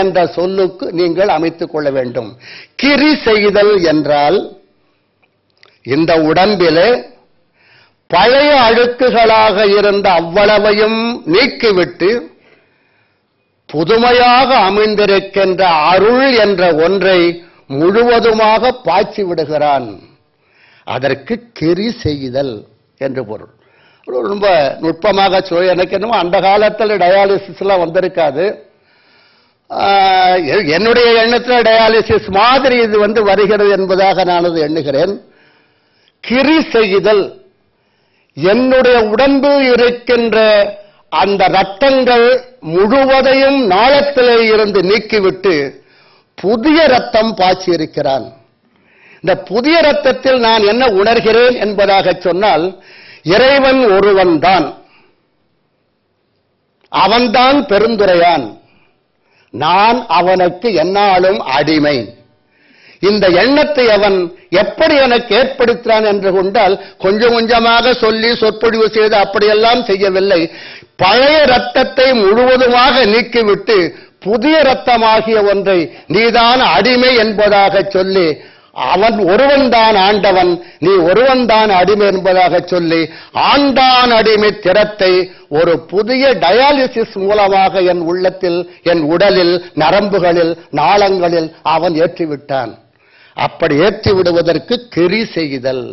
என்ற சொல்லுக்கு நீங்கள் அமைத்துக் கொள்ள வேண்டும். கிரி செய்தல் என்றால் இந்த உடம்பிலே பழைய அழுக்குகளாக இருந்த அவ்வளவையும் நீக்கிவிட்டு புதுமையாக அமைந்திருக்கின்ற அருள் என்ற ஒன்றை முழுவதுமாக பாய்ச்சி விடுகிறான். அதற்கு கிரி செய்தல் என்று பொருள். ரொம்ப நுட்பமாக எனக்கு என்னமோ அந்த காலத்தில் டயாலிசிஸ் எல்லாம் வந்திருக்காது. என்னுடைய எண்ணத்தில் டயாலிசிஸ் மாதிரி இது வருகிறது என்பதாக நான் அது எண்ணுகிறேன். கிரி செய்தல், என்னுடைய உடம்பு இருக்கின்ற அந்த ரத்தங்கள் முழுவதையும் நாளத்திலே இருந்து நீக்கிவிட்டு புதிய ரத்தம் பாய்ச்சி இருக்கிறான். இந்த புதிய ரத்தத்தில் நான் என்ன உணர்கிறேன் என்பதாக சொன்னால், இறைவன் ஒருவன் தான், அவன்தான் பெருந்துரையான், நான் அவனுக்கு எந்நாளும் அடிமை. இந்த எண்ணத்தை அவன் எப்படி எனக்கு ஏற்படுத்தினான் என்று கொண்டால், கொஞ்சம் கொஞ்சமாக சொல்லி சொற்பொழிவு செய்து அப்படியெல்லாம் செய்யவில்லை. பழைய ரத்தத்தை முழுவதுமாக நீக்கிவிட்டு புதிய ரத்தமாகிய ஒன்றை நீதான் அடிமை என்பதாக சொல்லி, அவன் ஒருவன்தான் ஆண்டவன், நீ ஒருவன்தான் அடிமை என்பதாக சொல்லி, ஆண்டான் அடிமை திறத்தை ஒரு புதிய டயாலிசிஸ் மூலமாக என் உள்ளத்தில், என் உடலில், நரம்புகளில், நாளங்களில் அவன் ஏற்றிவிட்டான். அப்படி ஏற்றி விடுவதற்கு கிரி செய்தல்.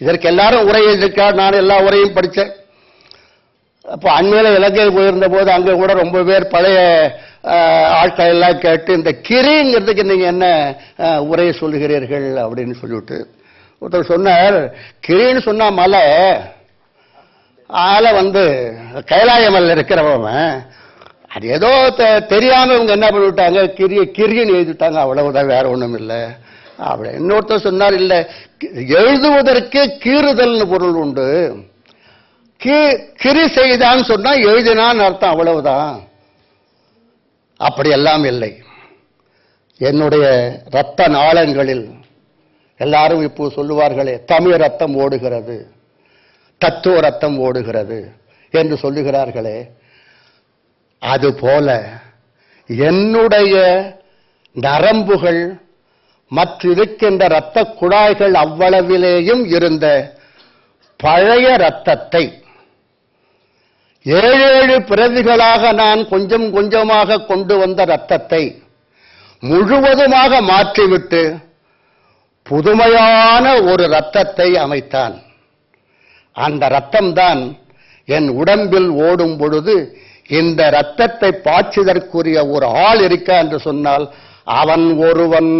இதற்கு எல்லாரும் உரை எழுதியிருக்கார். நான் எல்லா உரையும் படித்தேன். அப்போ அண்மையில இலங்கை போயிருந்த போது அங்கே கூட ரொம்ப பேர் பழைய ஆட்கள் எல்லாம் கேட்டு, இந்த கிரிங்கிறதுக்கு நீங்க என்ன உரையை சொல்லுகிறீர்கள் அப்படின்னு சொல்லிவிட்டு ஒருத்தர் சொன்னார், கிரின்னு சொன்னா மலை, ஆள கைலாயமல்ல இருக்கிறவன், அது ஏதோ தெரியாம இவங்க என்ன பண்ணிவிட்டாங்க, கிரின்னு எழுதிட்டாங்க, அவ்வளவுதான், வேற ஒண்ணும் இல்லை அப்படி. இன்னொருத்தர் சொன்னார், இல்ல எழுதுவதற்கு கீறுதல்னு பொருள் உண்டு, கிரி செய்தான்னு சொன்னா எழுதினான்னு அர்த்தம், அவ்வளவுதான். அப்படியெல்லாம் இல்லை. என்னுடைய இரத்த நாளங்களில் எல்லாரும் இப்போ சொல்லுவார்களே, தமிழ் ரத்தம் ஓடுகிறது, தத்துவ ரத்தம் ஓடுகிறது என்று சொல்லுகிறார்களே, அதுபோல என்னுடைய நரம்புகள் மற்றிருக்கின்ற இரத்த குழாய்கள் அவ்வளவிலேயும் இருந்த பழைய இரத்தத்தை 7 பிறவிகளாக நான் கொஞ்சம் கொஞ்சமாக கொண்டு வந்த இரத்தத்தை முழுவதுமாக மாற்றிவிட்டு புதுமையான ஒரு இரத்தத்தை அமைத்தான். அந்த இரத்தம்தான் என் உடம்பில் ஓடும் பொழுது இந்த இரத்தத்தை பாய்ச்சுதற்குரிய ஒரு ஆள் இருக்க என்று சொன்னால் அவன் ஒருவன்,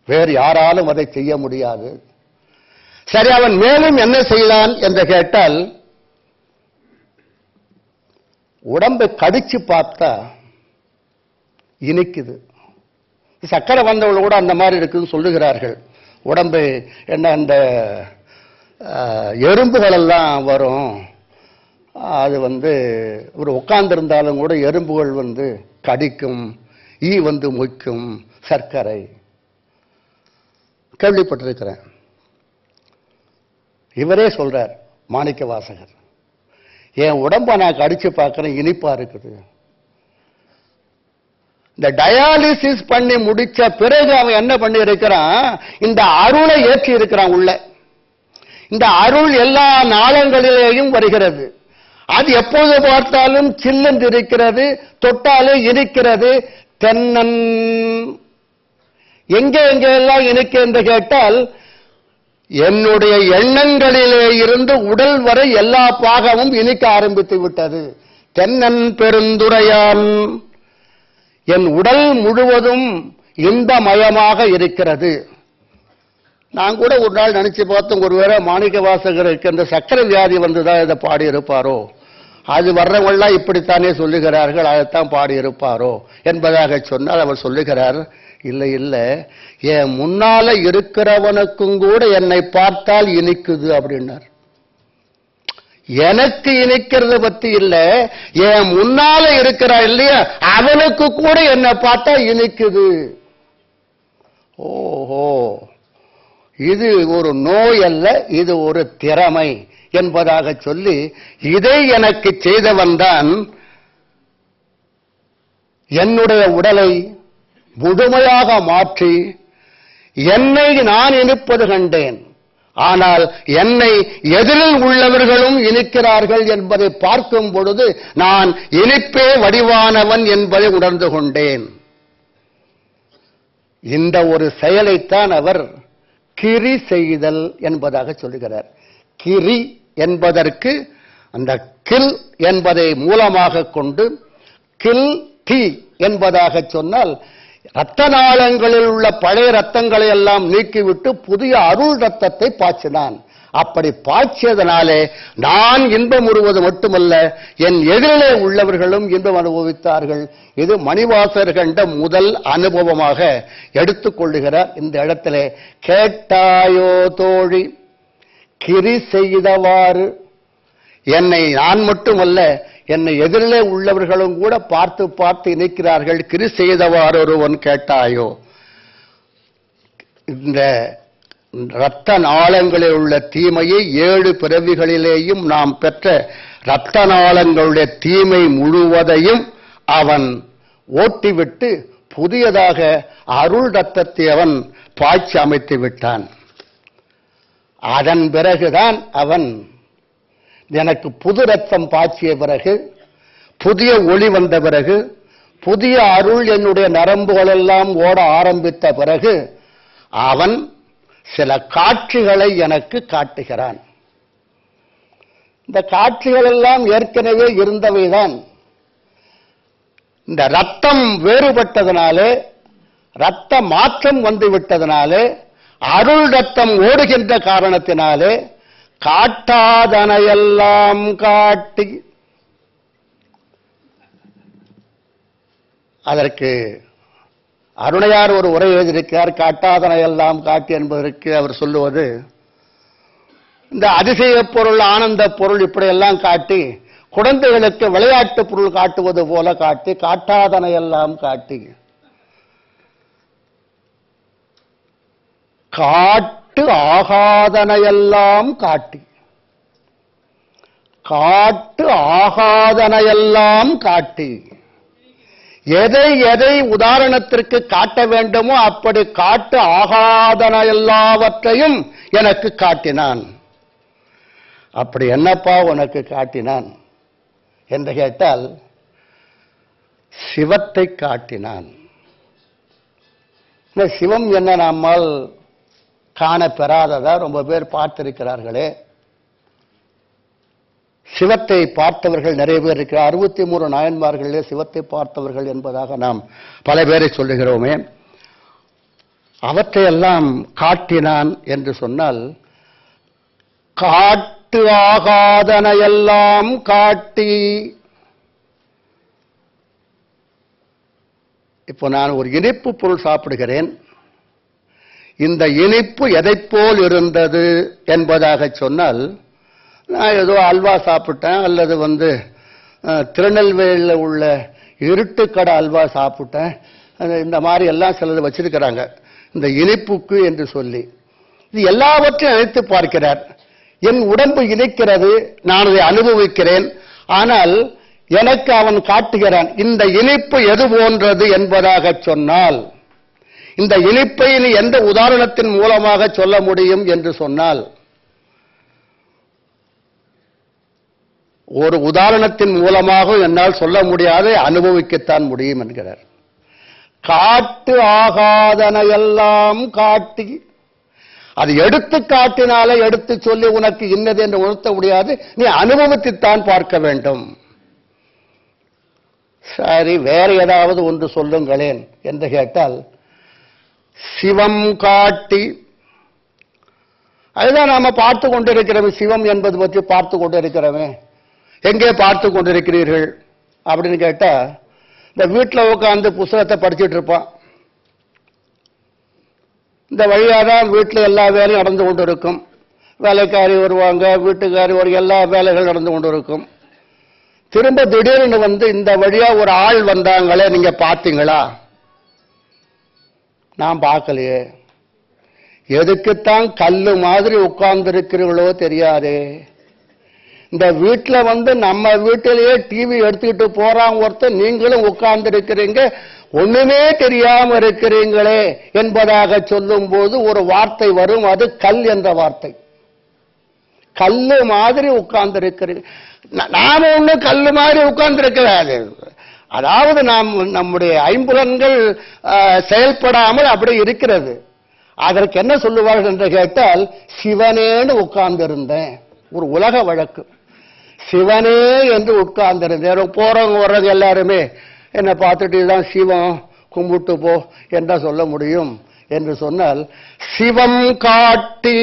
வேறு யாராலும் அதை செய்ய முடியாது. சரி, அவன் மேலும் என்ன செய்தான் என்று கேட்டால், உடம்பை கடிச்சு பார்த்தா இனிக்குது. சக்கரை வந்தவர்கள் கூட அந்த மாதிரி இருக்குன்னு சொல்லுகிறார்கள். உடம்பு என்ன, அந்த எறும்புகள் எல்லாம் வரும், அது ஒரு உட்கார்ந்திருந்தாலும் கூட எறும்புகள் கடிக்கும், ஈ மொய்க்கும், சர்க்கரை கேள்விப்பட்டிருக்கிறேன். இவரே சொல்றார், மாணிக்க வாசகர், என் உடம்ப நான் கடிச்சு பார்க்கிறேன், இனிப்பா இருக்குது. இந்த டயாலிசிஸ் பண்ணி முடிச்ச பிறகு அவன் என்ன பண்ணி இருக்கிறான், இந்த அருளை ஏற்றி இருக்கிறான் உள்ள. இந்த அருள் எல்லா நாளங்களிலேயும் வருகிறது. அது எப்போது பார்த்தாலும் சில்லென்று இருக்கிறது, தொட்டாலே இனிக்கிறது. தென்னன் எங்கே எங்கெல்லாம் இனிக்க என்று கேட்டால், என்னுடைய எண்ணங்களிலே இருந்து உடல் வரை எல்லா பாகமும் இனிக்க ஆரம்பித்து விட்டது. தென்னன் பெருந்துரையான், என் உடல் முழுவதும் இன்பமயமாக இருக்கிறது. நான் கூட ஒரு நாள் நினைச்சு பார்த்தோம், ஒருவேளை மாணிக்க வாசகருக்கு இந்த சக்கரை வியாதி வந்துதான் இதை பாடி இருப்பாரோ, அது வர்றவங்களாம் இப்படித்தானே சொல்லுகிறார்கள், அதைத்தான் பாடி இருப்பாரோ என்பதாக சொன்னால் அவர் சொல்லுகிறார், இல்லை இல்லை, என் முன்னால இருக்கிறவனுக்கும் கூட என்னை பார்த்தால் இனிக்குது அப்படின்னார். எனக்கு இனிக்கிறது பத்தி இல்ல, என் முன்னால இருக்கிறா இல்லையா அவனுக்கு கூட என்னை பார்த்தா இனிக்குது. ஓஹோ, இது ஒரு நோய் அல்ல, இது ஒரு திறமை என்பதாக சொல்லி, இதை எனக்கு செய்தவன் தான் என்னுடைய உடலை முழுமையாக மாற்றி என்னை நான் இனிப்பது கண்டேன். ஆனால் என்னை எதிரில் உள்ளவர்களும் இனிக்கிறார்கள் என்பதை பார்க்கும் பொழுது நான் இனிப்பே வடிவானவன் என்பதை உணர்ந்து கொண்டேன். இந்த ஒரு செயலைத்தான் அவர் கிரி செய்தல் என்பதாக சொல்லுகிறார். கிரி என்பதற்கு அந்த கில் என்பதை மூலமாக கொண்டு கில் தி என்பதாக சொன்னால் இரத்த நாளங்களில் உள்ள பழைய ரத்தங்களை எல்லாம் நீக்கிவிட்டு புதிய அருள் ரத்தத்தை பாய்ச்சினான். அப்படி பாய்ச்சியதனாலே நான் இன்பம் உறுவது மட்டுமல்ல, என் எதிரிலே உள்ளவர்களும் இன்பம் அனுபவித்தார்கள். இது மணிவாசர் கண்ட முதல் அனுபவமாக எடுத்துக்கொள்ளுகிறார். இந்த இடத்திலே கேட்டாயோ தோழி கிரி செய்தவாறு, என்னை நான் மட்டுமல்ல என்னை எதிரிலே உள்ளவர்களும் கூட பார்த்து பார்த்து இணைக்கிறார்கள். கிரி செய்தவாறு ஒருவன் கேட்டாயோ. இந்த இரத்த நாளங்களில் உள்ள தீமையை 7 பிறவிகளிலேயும் நாம் பெற்ற இரத்த நாளங்களுடைய தீமை முழுவதையும் அவன் ஓட்டிவிட்டு புதியதாக அருள் ரத்தத்தை அவன் பாய்ச்சி அமைத்து விட்டான். அதன் பிறகுதான் அவன் எனக்கு புது ரத்தம் பாய்ச்சிய பிறகு, புதிய ஒளி வந்த பிறகு, புதிய அருள் என்னுடைய நரம்புகள் எல்லாம் ஓட ஆரம்பித்த பிறகு அவன் சில காட்சிகளை எனக்கு காட்டுகிறான். இந்த காட்சிகள் எல்லாம் ஏற்கனவே இருந்தவைதான். இந்த ரத்தம் வேறுபட்டதனாலே, ரத்த மாற்றம் வந்துவிட்டதனாலே, அருள் ரத்தம் ஓடுகின்ற காரணத்தினாலே காட்டாதனையெல்லாம் காட்டி, அதற்கு அருணையார் ஒரு உரை எழுதியிருக்கிறார். காட்டாதனையெல்லாம் காட்டி என்பதற்கு அவர் சொல்லுவது, இந்த அதிசய பொருள் ஆனந்த பொருள் இப்படியெல்லாம் காட்டி, குழந்தைகளுக்கு விளையாட்டு பொருள் காட்டுவது போல காட்டி, காட்டாதனையெல்லாம் காட்டி, காட்டு ஆகாதனையெல்லாம் காட்டி, காட்டு ஆகாதனையெல்லாம் காட்டி, எதை எதை உதாரணத்திற்கு காட்ட வேண்டுமோ அப்படி காட்டு ஆகாதன எல்லாவற்றையும் எனக்கு காட்டினான். அப்படி என்னப்பா உனக்கு காட்டினான் என்று கேட்டால், சிவத்தை காட்டினான். சிவம் என்ன நம்மால் காண பெறாததா? ரொம்ப பேர் பார்த்திருக்கிறார்களே. சிவத்தை பார்த்தவர்கள் நிறைய பேர் இருக்கிறார். 63 நாயன்மார்களே சிவத்தை பார்த்தவர்கள் என்பதாக நாம் பல பேரை சொல்லுகிறோமே. அவற்றையெல்லாம் காட்டினான் என்று சொன்னால், காட்டு ஆகாதனையெல்லாம் காட்டி. இப்போ நான் ஒரு இனிப்பு பொருள் சாப்பிடுகிறேன். இந்த இனிப்பு எதைப்போல் இருந்தது என்பதாக சொன்னால், நான் ஏதோ அல்வா சாப்பிட்டேன், அல்லது திருநெல்வேலியில் உள்ள இருட்டுக்கடை அல்வா சாப்பிட்டேன், இந்த மாதிரி எல்லாம் சிலது வச்சிருக்கிறாங்க இந்த இனிப்புக்கு என்று சொல்லி. இது எல்லாவற்றையும் நினைத்து பார்க்கிறார். என் உடம்பு இனிக்கிறது, நான் அதை அனுபவிக்கிறேன். ஆனால் எனக்கு அவன் காட்டுகிறான், இந்த இனிப்பு எது போன்றது என்பதாக சொன்னால், இந்த இனிப்பை நீ எந்த உதாரணத்தின் மூலமாக சொல்ல முடியும் என்று சொன்னால், ஒரு உதாரணத்தின் மூலமாக என்னால் சொல்ல முடியாத அனுபவிக்கத்தான் முடியும் என்கிறார். காட்டு ஆகாதனையெல்லாம் காட்டி, அது எடுத்து காட்டினாலே எடுத்து சொல்லி உனக்கு இன்னது என்று உணர்த்த முடியாது, நீ அனுபவித்துத்தான் பார்க்க வேண்டும். சரி, வேற ஏதாவது ஒன்று சொல்லுங்களேன் என்று கேட்டால், சிவம் காட்டி. அதுதான் நாம பார்த்து கொண்டிருக்கிறோம். சிவம் என்பது பற்றி பார்த்து கொண்டிருக்கிறோமே. எங்கே பார்த்து கொண்டிருக்கிறீர்கள் அப்படின்னு கேட்டா, இந்த வீட்டில் உட்கார்ந்து புத்தகத்தை படிச்சுட்டு இருப்பான். இந்த வழியாதான் வீட்டில் எல்லா வேலையும் நடந்து கொண்டு இருக்கும். வேலைக்காரி வருவாங்க, வீட்டுக்காரி ஒரு எல்லா வேலைகள் நடந்து கொண்டு இருக்கும். திரும்ப திடீர்னு இந்த வழியா ஒரு ஆள் வந்தாங்களே, நீங்க பார்த்தீங்களா? நான் பார்க்கலையே. எதுக்குத்தான் கல்லு மாதிரி உட்கார்ந்து இருக்கிறீர்களோ தெரியாதே. இந்த வீட்டில் வந்து நம்ம வீட்டிலேயே டிவி எடுத்துக்கிட்டு போறாங்க ஒருத்தர், நீங்களும் உட்கார்ந்து இருக்கிறீங்க, ஒண்ணுமே தெரியாம இருக்கிறீங்களே என்பதாக சொல்லும் போது ஒரு வார்த்தை வரும், அது கல் என்ற வார்த்தை. கல்லு மாதிரி உட்கார்ந்து இருக்கிறீங்க. நாம ஒண்ணு கல்லு மாதிரி உட்கார்ந்து இருக்கிறாரு. அதாவது நாம் நம்முடைய ஐம்புலன்கள் செயல்படாமல் அப்படி இருக்கிறது. அதற்கு என்ன சொல்லுவார்கள் என்று கேட்டால், சிவனேன்னு உட்கார்ந்து இருந்தேன். ஒரு உலக வழக்கு, சிவனே என்று உட்கார்ந்திருந்தேன். போறவங்க வர்றவங்க எல்லாருமே என்னை பார்த்துட்டு தான் சிவம் கும்பிட்டு போ என்றா சொல்ல முடியும் என்று சொன்னால், சிவம் காட்டி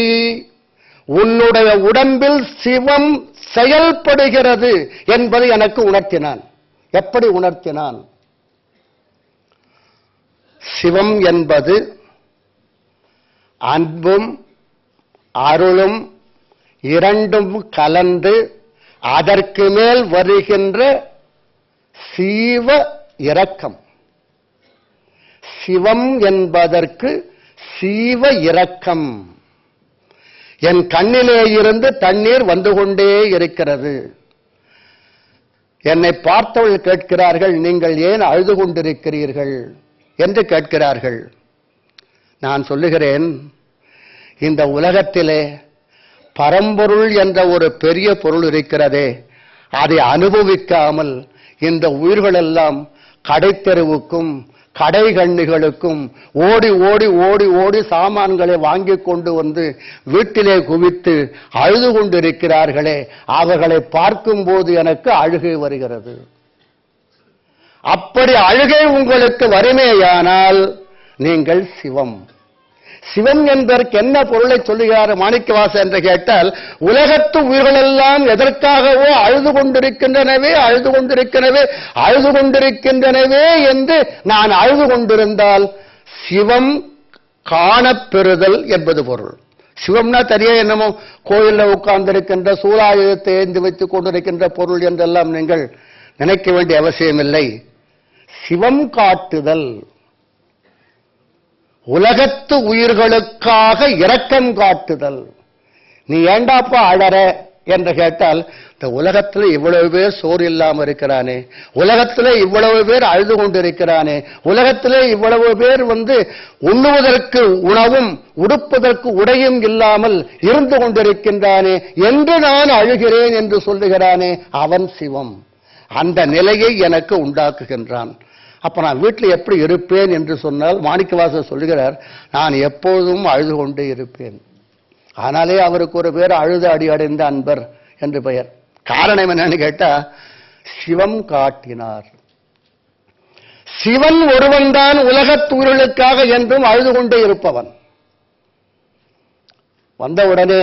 உன்னுடைய உடம்பில் சிவம் செயல்படுகிறது என்பதை எனக்கு உணர்த்தினான். எப்படி உணர்த்தினான்? சிவம் என்பது அன்பும் அருளும் இரண்டும் கலந்து அதற்கு மேல் வருகின்ற சீவ இரக்கம். சிவம் என்பதற்கு சீவ இரக்கம். என் கண்ணிலே இருந்து தண்ணீர் வந்து கொண்டே இருக்கிறது. என்னை பார்த்தவர்கள் கேட்கிறார்கள், நீங்கள் ஏன் அழுது கொண்டிருக்கிறீர்கள் என்று கேட்கிறார்கள். நான் சொல்லுகிறேன், இந்த உலகத்திலே பரம்பொருள் என்ற ஒரு பெரிய பொருள் இருக்கிறதே, அதை அனுபவிக்காமல் இந்த உயிர்களெல்லாம் கடைத்தெருவுக்கும் கடை கண்ணிகளுக்கும் ஓடி ஓடி ஓடி ஓடி சாமான்களை வாங்கி கொண்டு வந்து வீட்டிலே குவித்து அழுது கொண்டிருக்கிறார்களே, அவர்களை பார்க்கும் போது எனக்கு அழுகை வருகிறது. அப்படி அழுகை உங்களுக்கு வருமேயானால் நீங்கள் சிவம். சிவம் என்பதற்கு என்ன பொருளை சொல்லுகிறார் மாணிக்கவாசகர் என்று கேட்டால், உலகத்து உயிர்களெல்லாம் எதற்காகவோ அழுது கொண்டிருக்கின்றனவே அழுது கொண்டிருக்கிறனவே அழுது கொண்டிருக்கின்றனவே என்று நான் அழுது கொண்டிருந்தால் சிவம் காணப்பெறுதல் என்பது பொருள். சிவம்னா தெரியா என்னமோ கோயிலில் உட்கார்ந்திருக்கின்ற சூலாயுதத்தை ஏந்தி வைத்துக் கொண்டிருக்கின்ற பொருள் என்றெல்லாம் நீங்கள் நினைக்க வேண்டிய அவசியமில்லை. சிவம் காட்டுதல், உலகத்து உயிர்களுக்காக இரக்கம் காட்டுதல். நீ ஏண்டாப்பா அழற என்று கேட்டால், இந்த உலகத்தில் இவ்வளவு பேர் சோறு இல்லாம இருக்கிறானே, உலகத்திலே இவ்வளவு பேர் அழுது கொண்டிருக்கிறானே, உலகத்திலே இவ்வளவு பேர் உண்ணுவதற்கு உணவும் உடுப்பதற்கு உடையும் இல்லாமல் இருந்து கொண்டிருக்கின்றானே என்று நான் அழுகிறேன் என்று சொல்லுகிறானே, அவன் சிவம். அந்த நிலையை எனக்கு உண்டாக்குகின்றான். அப்ப நான் வீட்டில் எப்படி இருப்பேன் என்று சொன்னால், மாணிக்கவாசகர் சொல்லுகிறார், நான் எப்போதும் அழுது கொண்டே இருப்பேன். ஆனாலே அவருக்கு ஒரு பேர் அழுது அடி அடைந்த அன்பர் என்று பெயர். காரணம் என்னன்னு கேட்டா, சிவம் காட்டினார். சிவன் ஒருவன் தான் உலகத்தூர்களுக்காக என்றும் அழுது கொண்டே இருப்பவன். வந்த உடனே